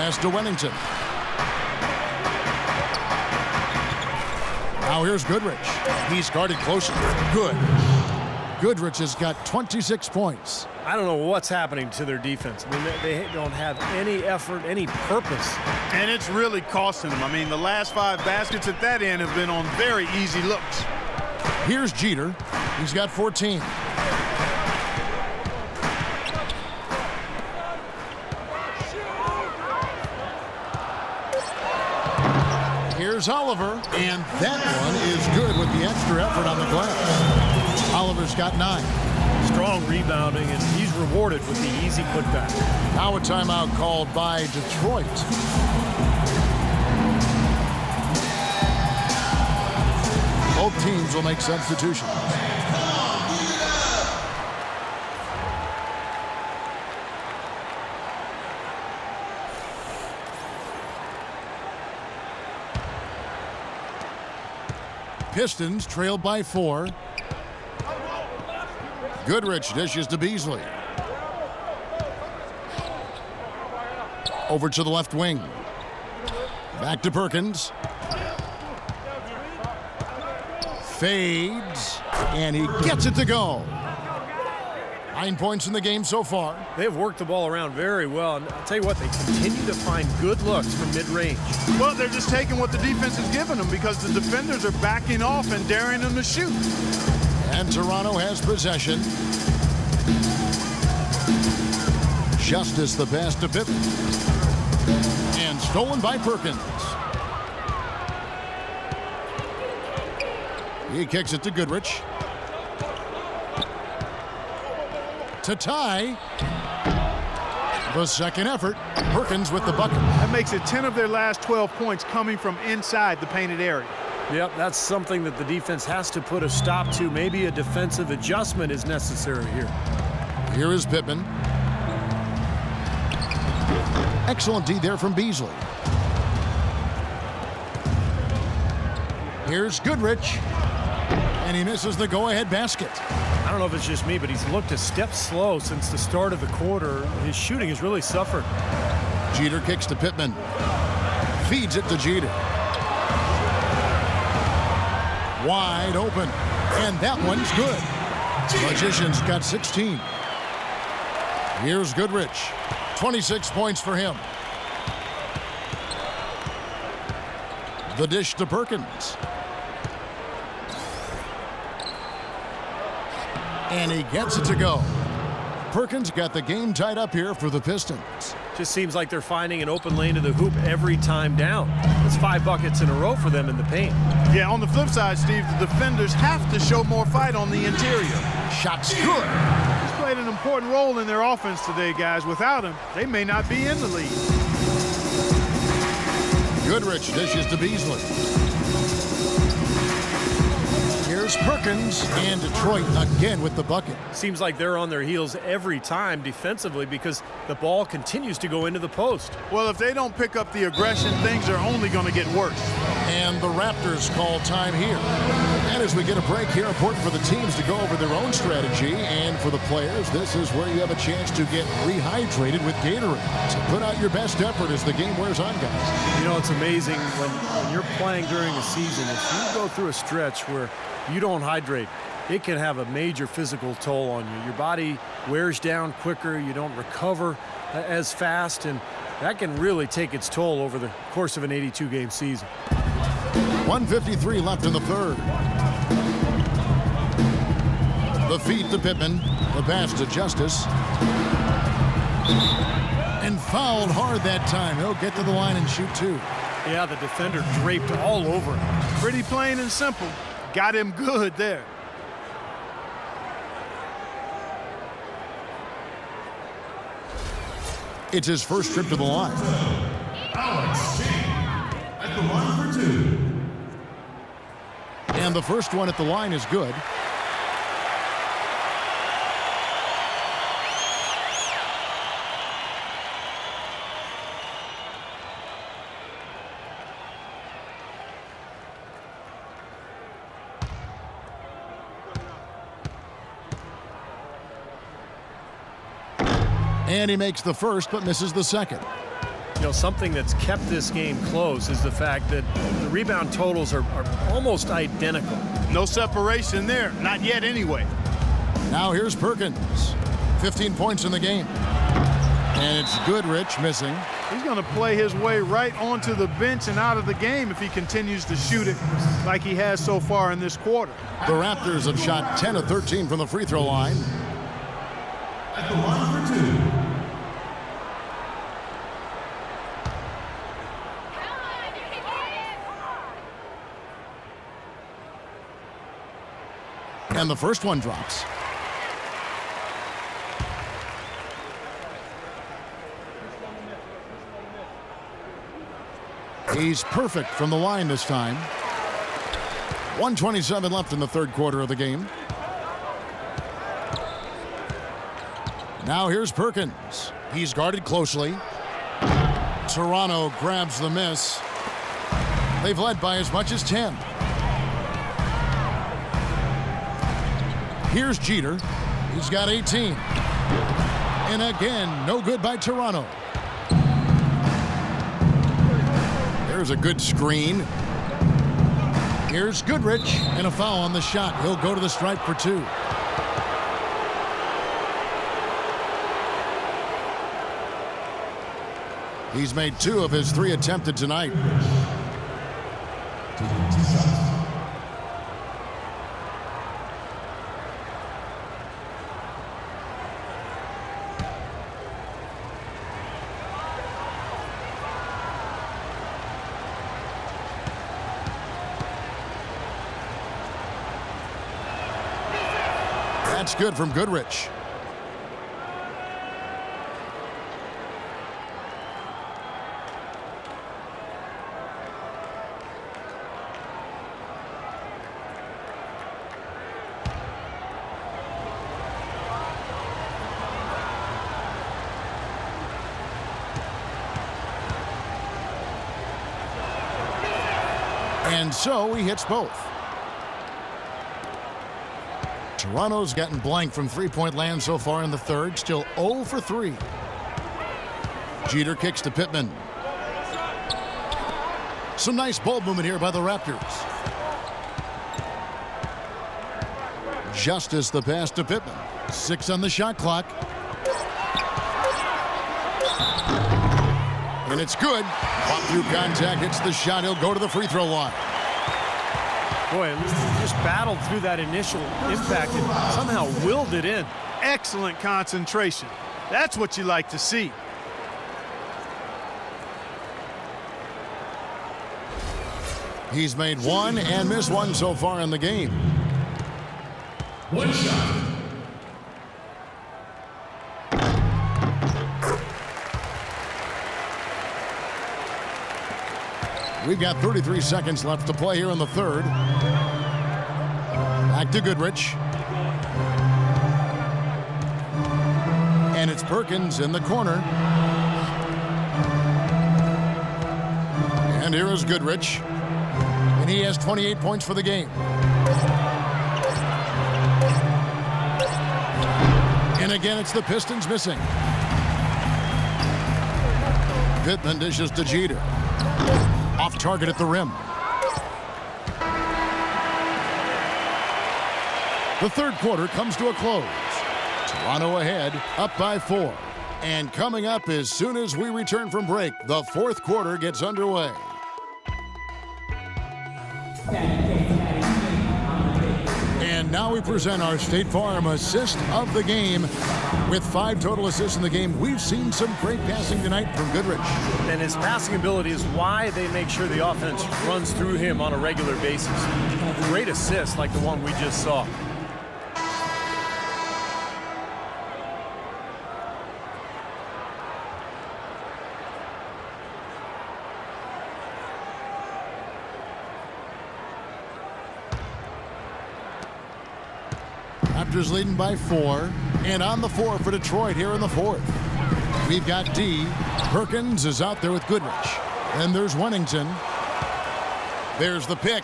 Pass to Wennington. Now here's Goodrich. He's guarded closely. Good. Goodrich has got 26 points.
I don't know what's happening to their defense. I mean, they don't have any effort, any purpose.
And it's really costing them. I mean, the last 5 baskets at that end have been on very easy looks.
Here's Jeter. He's got 14. Here's Oliver, and that one is good with the extra effort on the glass. Oliver's got 9.
Strong rebounding, and he's rewarded with the easy putback.
Now a timeout called by Detroit. Both teams will make substitutions. Pistons trail by 4. Goodrich dishes to Beasley. Over to the left wing. Back to Perkins. Fades. And he gets it to go. 9 points in the game so far.
They've worked the ball around very well, and I'll tell you what, they continue to find good looks from mid-range.
Well, they're just taking what the defense is giving them because the defenders are backing off and daring them to shoot.
And Toronto has possession. Justice the pass to Pippen. And stolen by Perkins. He kicks it to Goodrich. To tie. The second effort. Perkins with the bucket.
That makes it 10 of their last 12 points coming from inside the painted area.
Yep, that's something that the defense has to put a stop to. Maybe a defensive adjustment is necessary here.
Here is Pippen. Excellent D there from Beasley. Here's Goodrich. And he misses the go-ahead basket.
I don't know if it's just me, but he's looked a step slow since the start of the quarter. His shooting has really suffered.
Jeter kicks to Pittman. Feeds it to Jeter. Wide open. And that one's good. Magician's got 16. Here's Goodrich. 26 points for him. The dish to Perkins. And he gets it to go. Perkins got the game tied up here for the Pistons.
Just seems like they're finding an open lane to the hoop every time down. It's 5 buckets in a row for them in the paint.
Yeah, on the flip side, Steve, the defenders have to show more fight on the interior.
Shot's good.
He's played an important role in their offense today, guys. Without him, they may not be in the lead.
Goodrich dishes to Beasley. Here's Perkins, and Detroit again with the bucket.
Seems like they're on their heels every time defensively because the ball continues to go into the post.
Well, if they don't pick up the aggression, things are only going to get worse.
And the Raptors call time here. And as we get a break here, important for the teams to go over their own strategy. And for the players, this is where you have a chance to get rehydrated with Gatorade. So put out your best effort as the game wears on, guys.
You know, it's amazing when you're playing during a season, if you go through a stretch where you don't hydrate, it can have a major physical toll on you. Your body wears down quicker. You don't recover as fast. And That can really take its toll over the course of an 82-game season.
1:53 left in the third. The feed to Pittman. The pass to Justice. And fouled hard that time. He'll get to the line and shoot two.
Yeah, the defender draped all over him.
Pretty plain and simple. Got him good there.
It's his first trip to the line.
Alex King at the line for two.
And the first one at the line is good. And he makes the first but misses the second.
You know, something that's kept this game close is the fact that the rebound totals are almost identical.
No separation there. Not yet anyway.
Now here's Perkins. 15 points in the game. And it's Goodrich missing.
He's going to play his way right onto the bench and out of the game if he continues to shoot it like he has so far in this quarter.
The Raptors have shot 10 of 13 from the free throw line.
At the line for two.
And the first one drops. He's perfect from the line this time. 1:27 left in the third quarter of the game. Now here's Perkins. He's guarded closely. Toronto grabs the miss. They've led by as much as 10. Here's Jeter. He's got 18. And again, no good by Toronto. There's a good screen. Here's Goodrich, and a foul on the shot. He'll go to the stripe for two. He's made 2 of his 3 attempted tonight. That's good from Goodrich. And so he hits both. Toronto's gotten blank from three-point land so far in the third. Still 0 for 3. Jeter kicks to Pittman. Some nice ball movement here by the Raptors. Justice the pass to Pittman. 6 on the shot clock. And it's good. Pop through contact, hits the shot. He'll go to the free throw line.
Boy, just battled through that initial impact and somehow willed it in.
Excellent concentration. That's what you like to see.
He's made 1 and missed 1 so far in the game.
1 shot.
We've got 33 seconds left to play here in the third. Back to Goodrich. And it's Perkins in the corner. And here is Goodrich. And he has 28 points for the game. And again, it's the Pistons missing. Pittman dishes to Jeter. Off target at the rim. The third quarter comes to a close. Toronto ahead, up by 4. And coming up as soon as we return from break, the fourth quarter gets underway. And now we present our State Farm assist of the game. With 5 total assists in the game, we've seen some great passing tonight from Goodrich.
And his passing ability is why they make sure the offense runs through him on a regular basis. Great assists like the one we just saw.
Raptors leading by 4. And on the 4 for Detroit here in the fourth. We've got D. Perkins is out there with Goodrich. Then there's Wennington. There's the pick.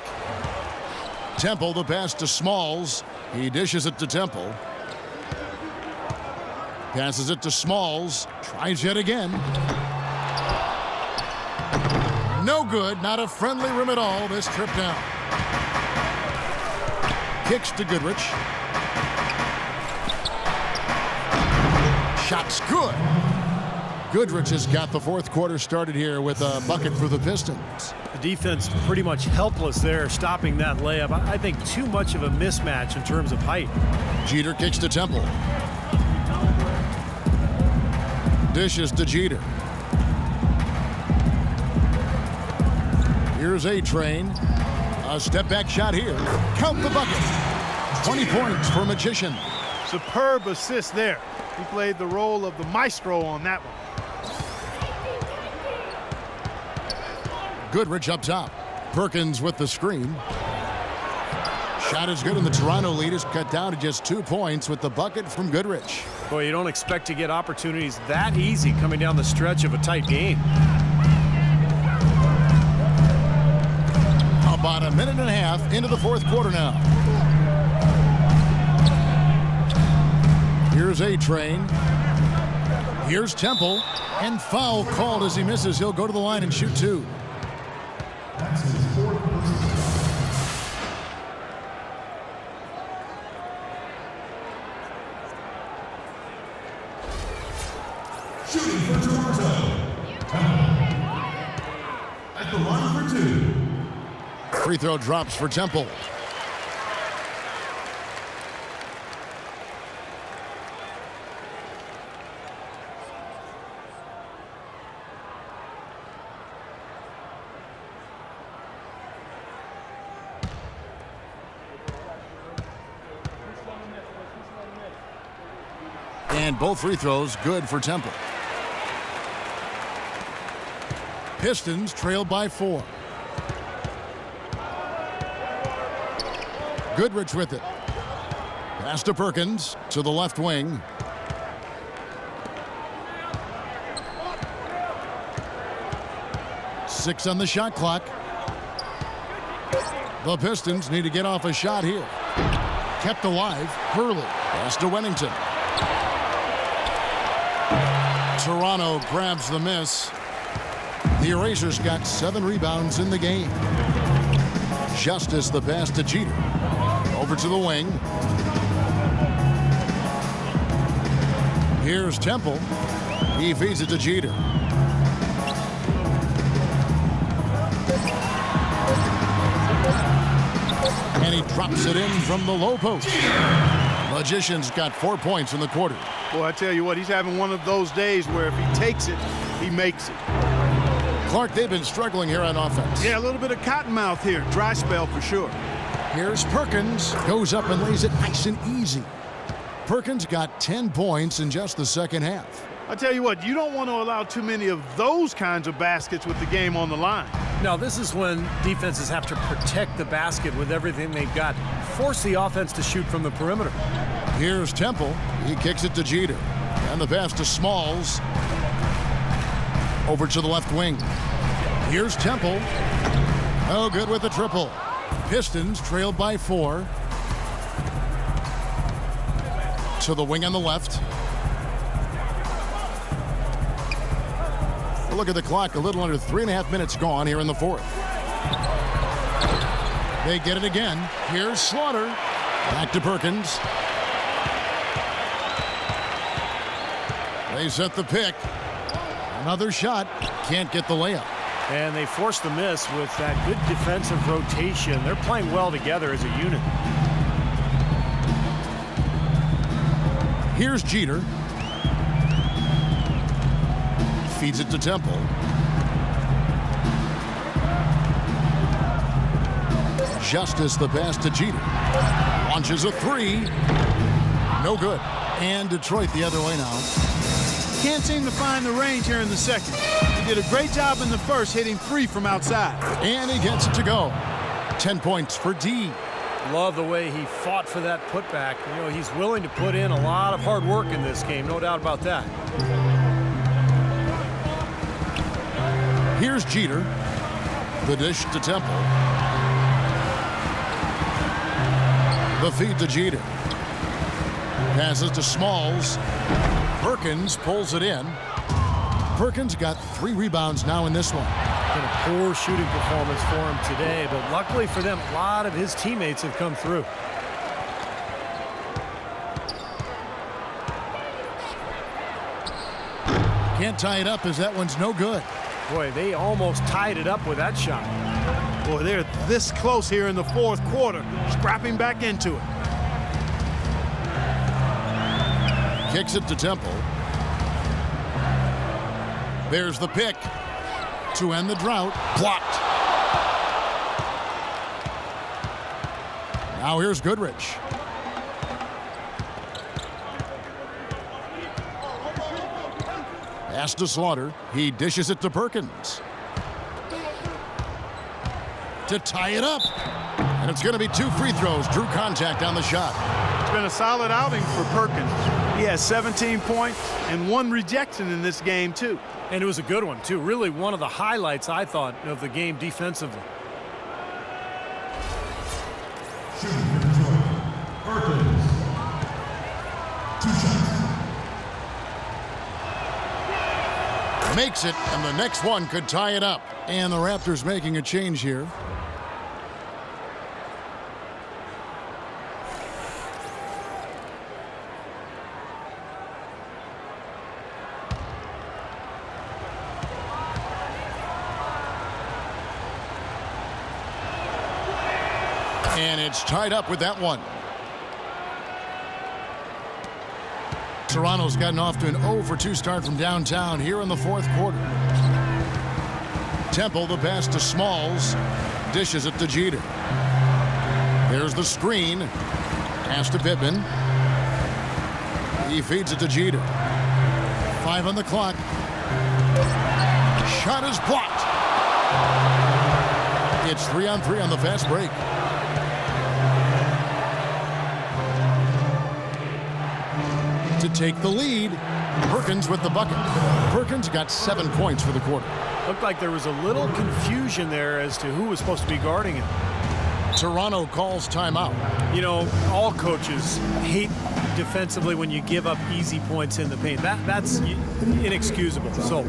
Temple, the pass to Smalls. He dishes it to Temple. Passes it to Smalls. Tries yet again. No good. Not a friendly rim at all this trip down. Kicks to Goodrich. Shot's good. Goodrich has got the fourth quarter started here with a bucket for the Pistons.
The defense pretty much helpless there, stopping that layup. I think too much of a mismatch in terms of height.
Jeter kicks to Temple. Dishes to Jeter. Here's A-Train. A step-back shot here. Count the bucket. 20 points for Magician.
Superb assist there. He played the role of the maestro on that one.
Goodrich up top. Perkins with the screen. Shot is good, and the Toronto lead is cut down to just 2 points with the bucket from Goodrich.
Boy, you don't expect to get opportunities that easy coming down the stretch of a tight game.
About a minute and a half into the fourth quarter now. Here's A-Train. Here's Temple. And foul called as he misses. He'll go to the line and shoot 2.
That's his fourth personal. Shooting for Toronto. At the line for 2.
Free throw drops for Temple. And both free throws good for Temple. Pistons trail by 4. Goodrich with it. Pass to Perkins to the left wing. Six on the shot clock. The Pistons need to get off a shot here. Kept alive. Hurley. Pass to Wennington. Toronto grabs the miss. The Erasers got 7 rebounds in the game. Justice the pass to Jeter. Over to the wing. Here's Temple. He feeds it to Jeter. And he drops it in from the low post. Magician's got 4 points in the quarter.
Boy, I tell you what, he's having one of those days where if he takes it, he makes it.
Clark, they've been struggling here on offense.
Yeah, a little bit of cottonmouth here. Dry spell for sure.
Here's Perkins. Goes up and lays it nice and easy. Perkins got 10 points in just the second half.
I tell you what, you don't want to allow too many of those kinds of baskets with the game on the line.
Now, this is when defenses have to protect the basket with everything they've got. Force the offense to shoot from the perimeter.
Here's Temple. He kicks it to Jeter. And the pass to Smalls. Over to the left wing. Here's Temple. Oh, good with the triple. Pistons trailed by 4. To the wing on the left. Look at the clock. A little under 3.5 minutes gone here in the fourth. They get it again. Here's Slaughter. Back to Perkins. They set the pick. Another shot. Can't get the layup.
And they forced the miss with that good defensive rotation. They're playing well together as a unit.
Here's Jeter. Feeds it to Temple. Justice the pass to Jeter. Launches a three. No good. And Detroit the other way now.
Can't seem to find the range here in the second. He did a great job in the first, hitting 3 from outside.
And he gets it to go. 10 points for D.
Love the way he fought for that putback. You know, he's willing to put in a lot of hard work in this game, no doubt about that.
Here's Jeter. The dish to Temple. The feed to Jeter. Passes to Smalls. Perkins pulls it in. Perkins got 3 rebounds now in this one.
Been a poor shooting performance for him today, but luckily for them, a lot of his teammates have come through.
Can't tie it up as that one's no good.
Boy, they almost tied it up with that shot.
Boy, they're this close here in the fourth quarter, scrapping back into it.
Kicks it to Temple. There's the pick to end the drought. Blocked. Now here's Goodrich. Pass to Slaughter. He dishes it to Perkins. To tie it up. And it's going to be 2 free throws. Drew contact on the shot.
It's been a solid outing for Perkins. He has 17 points and 1 rejection in this game, too.
And it was a good one, too. Really one of the highlights, I thought, of the game defensively.
Shooting for Detroit, Perkins. 2 shots.
Makes it, and the next one could tie it up. And the Raptors making a change here. And it's tied up with that one. Toronto's gotten off to an 0-for-2 start from downtown here in the fourth quarter. Temple, the pass to Smalls. Dishes it to Jeter. There's the screen. Pass to Pippen. He feeds it to Jeter. 5 on the clock. Shot is blocked. It's 3-on-3 on the fast break. To take the lead, Perkins with the bucket. Perkins got 7 points for the quarter.
Looked like there was a little confusion there as to who was supposed to be guarding him.
Toronto calls timeout.
You know, all coaches hate defensively when you give up easy points in the paint. That's inexcusable. So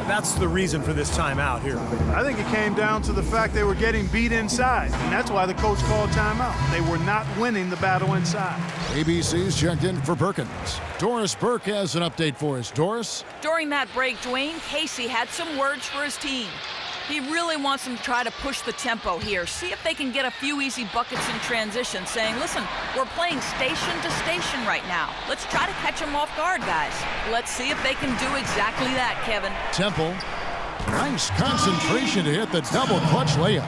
that's the reason for this timeout here.
I think it came down to the fact they were getting beat inside, and that's why the coach called timeout. They were not winning the battle inside.
ABC's checked in for Perkins. Doris Burke has an update for us. Doris?
During that break, Dwayne Casey had some words for his team. He really wants them to try to push the tempo here, see if they can get a few easy buckets in transition, saying, listen, we're playing station to station right now. Let's try to catch them off guard, guys. Let's see if they can do exactly that, Kevin.
Temple. Nice concentration to hit the double clutch layup.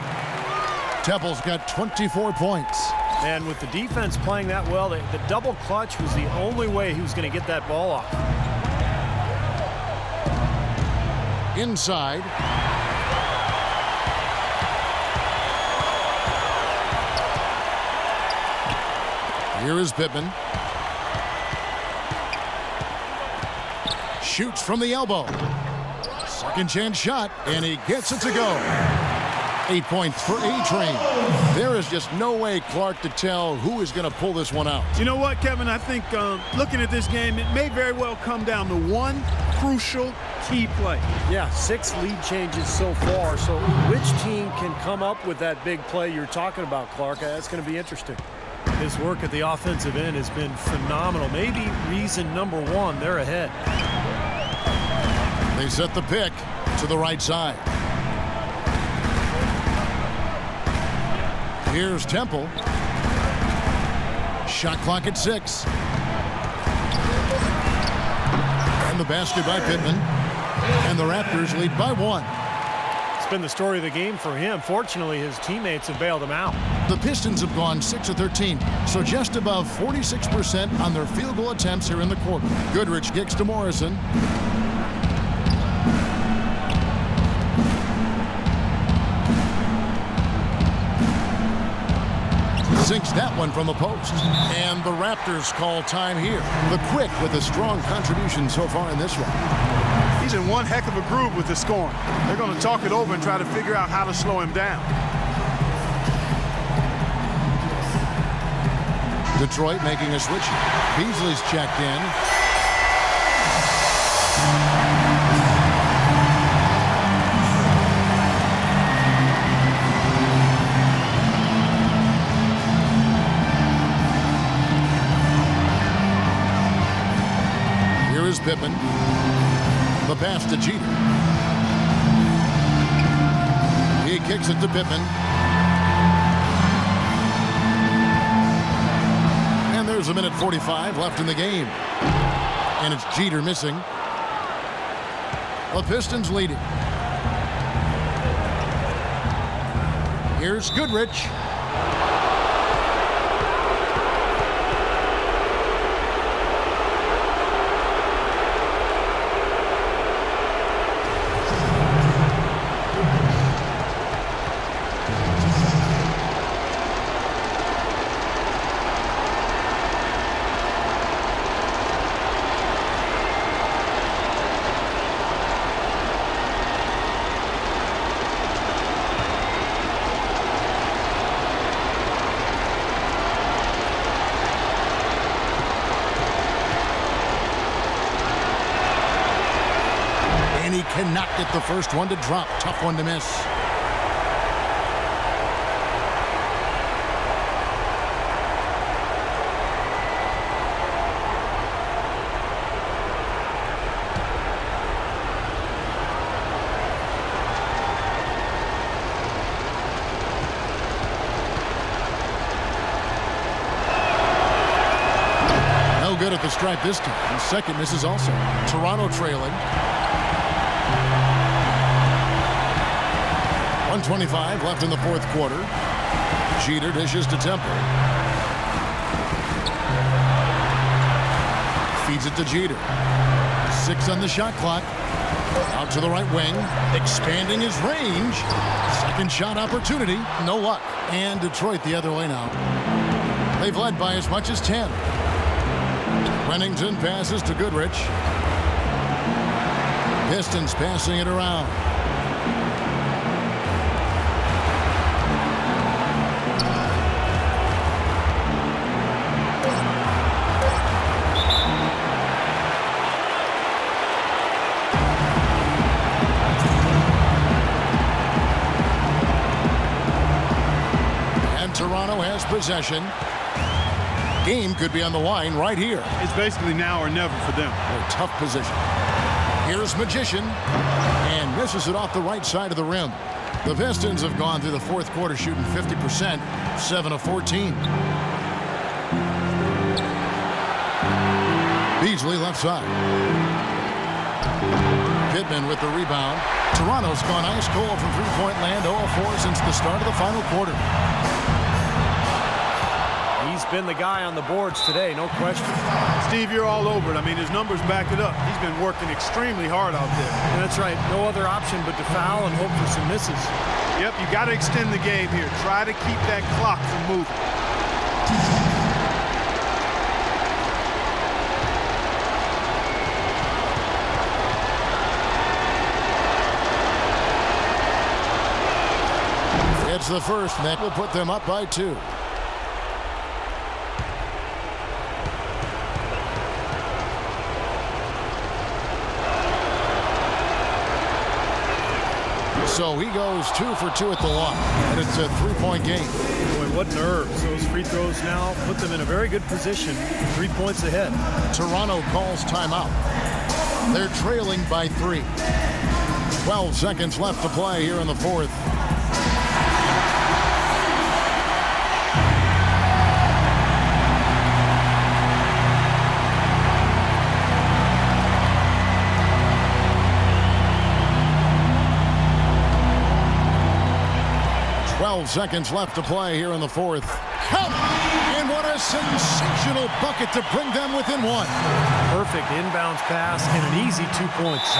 Temple's got 24 points.
And with the defense playing that well, the double clutch was the only way he was going to get that ball off.
Inside. Here is Pippen. Shoots from the elbow. Second chance shot, and he gets it to go. 8 points for A-Train. There is just no way, Clark, to tell who is going to pull this one out.
You know what, Kevin? I think looking at this game, it may very well come down to one crucial key play.
Yeah, 6 lead changes so far. So which team can come up with that big play you're talking about, Clark? That's going to be interesting. His work at the offensive end has been phenomenal. Maybe reason number 1, they're ahead.
They set the pick to the right side. Here's Temple. Shot clock at 6. And the basket by Pittman. And the Raptors lead by 1.
It's been the story of the game for him. Fortunately, his teammates have bailed him out.
The Pistons have gone 6 of 13, so just above 46% on their field goal attempts here in the quarter. Goodrich kicks to Morrison. Sinks that one from the post. And the Raptors call time here. The Quick with a strong contribution so far in this one.
He's in one heck of a groove with the scoring. They're going to talk it over and try to figure out how to slow him down.
Detroit making a switch. Beasley's checked in. Here is Pittman. The pass to Jeter. He kicks it to Pittman. And there's a minute 45 left in the game. And it's Jeter missing. The Pistons leading. Here's Goodrich. Cannot get the first one to drop. Tough one to miss. No good at the stripe this time. The second misses also. Toronto trailing. 1:25 left in the fourth quarter. Jeter dishes to Temple. Feeds it to Jeter. 6 on the shot clock. Out to the right wing. Expanding his range. Second shot opportunity. No luck. And Detroit the other way now. They've led by as much as 10. Pennington passes to Goodrich. Pistons passing it around. Toronto has possession. Game could be on the line right here.
It's basically now or never for them.
A tough position. Here's Magician. And misses it off the right side of the rim. The Pistons have gone through the fourth quarter shooting 50%, 7 of 14. Beasley left side. Pittman with the rebound. Toronto's gone ice cold from three-point land, 0 of 4 since the start of the final quarter.
He's been the guy on the boards today, no question.
Steve, you're all over it. I mean, his numbers back it up. He's been working extremely hard out there.
And that's right. No other option but to foul and hope for some misses.
Yep, you got to extend the game here. Try to keep that clock from moving.
It's the first, and that will put them up by 2. So he goes 2 for 2 at the line, and it's a 3-point game.
Boy, what nerves. Those free throws now put them in a very good position, 3 points ahead.
Toronto calls timeout. They're trailing by 3. 12 seconds left to play here in the fourth. Seconds left to play here in the fourth. Count! And what a sensational bucket to bring them within 1.
Perfect inbounds pass and an easy 2 points.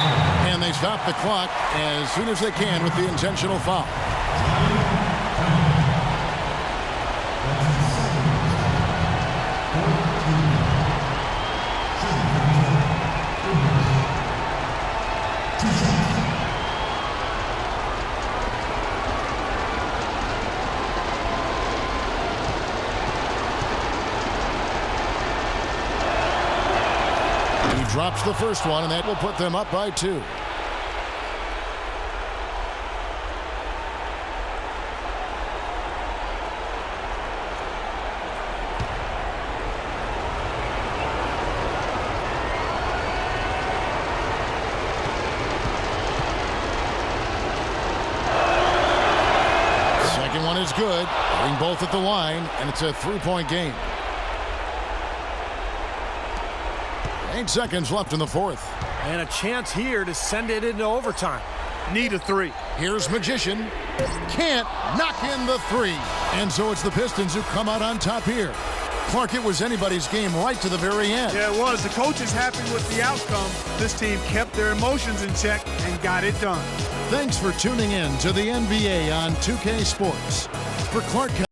And they stop the clock as soon as they can with the intentional foul. Drops the first one, and that will put them up by 2. Second one is good. Bring both at the line, and it's a 3-point game. 8 seconds left in the fourth.
And a chance here to send it into overtime.
Need a 3.
Here's Magician. Can't knock in the 3. And so it's the Pistons who come out on top here. Clark, it was anybody's game right to the very end.
Yeah, it was. The coach is happy with the outcome. This team kept their emotions in check and got it done.
Thanks for tuning in to the NBA on 2K Sports. For Clark